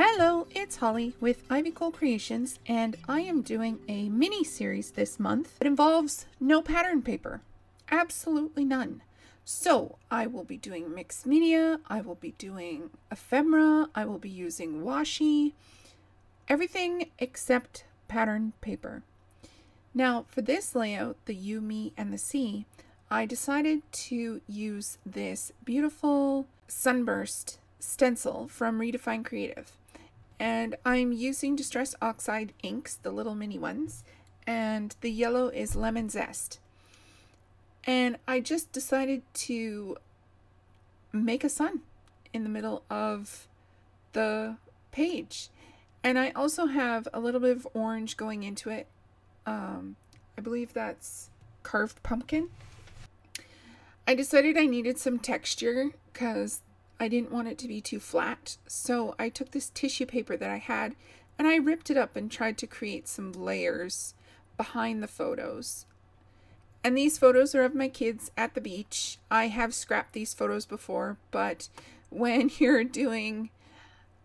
Hello, it's Holly with IvyCoel Creations, and I am doing a mini series this month that involves no pattern paper. Absolutely none. So I will be doing mixed media, I will be doing ephemera, I will be using washi, everything except pattern paper. Now for this layout, the you, me, and the sea, I decided to use this beautiful sunburst stencil from Redefined Kreative. And I'm using Distress Oxide inks, the little mini ones, and the yellow is Lemon Zest. And I just decided to make a sun in the middle of the page. And I also have a little bit of orange going into it. I believe that's carved pumpkin. I decided I needed some texture because I didn't want it to be too flat, so I took this tissue paper that I had and I ripped it up and tried to create some layers behind the photos. And these photos are of my kids at the beach. I have scrapped these photos before, but when you're doing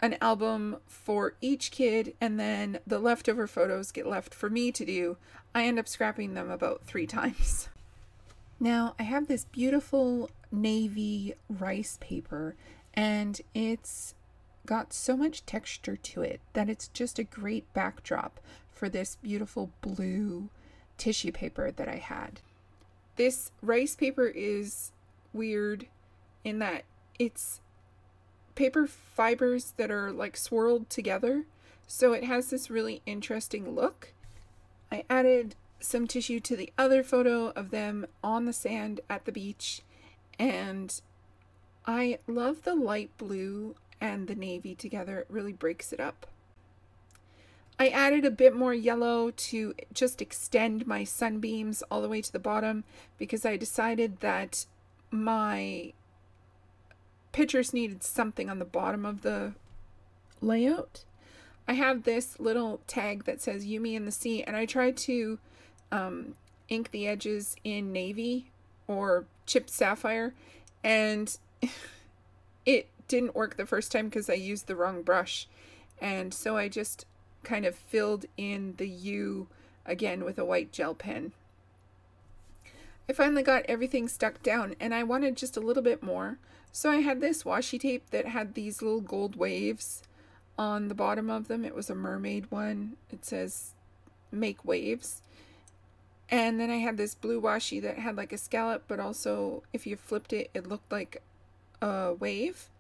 an album for each kid and then the leftover photos get left for me to do, I end up scrapping them about 3 times. Now I have this beautiful navy rice paper and it's got so much texture to it that it's just a great backdrop for this beautiful blue tissue paper that I had. This rice paper is weird in that it's paper fibers that are like swirled together, so it has this really interesting look. I added some tissue to the other photo of them on the sand at the beach, and I love the light blue and the navy together. It really breaks it up. I added a bit more yellow to just extend my sunbeams all the way to the bottom because I decided that my pictures needed something on the bottom of the layout. I have this little tag that says you, me, and the sea, and I tried to ink the edges in navy or chipped sapphire, and it didn't work the first time because I used the wrong brush, and so I just kind of filled in the U again with a white gel pen. I finally got everything stuck down and I wanted just a little bit more, so I had this washi tape that had these little gold waves on the bottom of them. It was a mermaid one. It says make waves. And then I had this blue washi that had like a scallop, but also if you flipped it, it looked like a wave,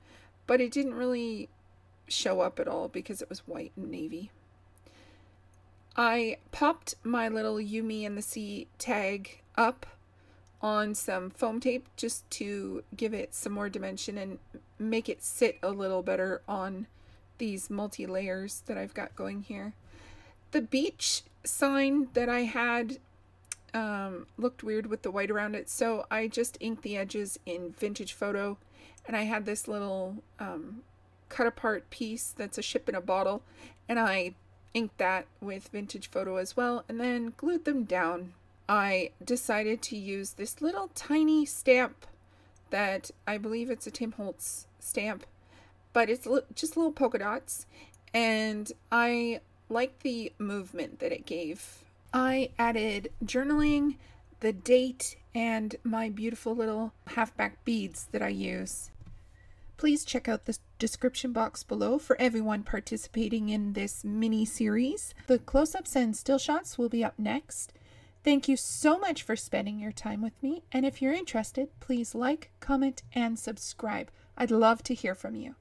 but it didn't really show up at all because it was white and navy. I popped my little you, me, and the sea tag up on some foam tape just to give it some more dimension and make it sit a little better on these multi-layers that I've got going here. The beach sign that I had looked weird with the white around it, so I just inked the edges in Vintage Photo, and I had this little cut apart piece that's a ship in a bottle, and I inked that with Vintage Photo as well, and then glued them down. I decided to use this little tiny stamp that I believe it's a Tim Holtz stamp, but it's just little polka dots, and I like the movement that it gave. I added journaling, the date, and my beautiful little halfback beads that I use. Please check out the description box below for everyone participating in this mini series. The close-ups and still shots will be up next. Thank you so much for spending your time with me, and if you're interested, please like, comment, and subscribe. I'd love to hear from you.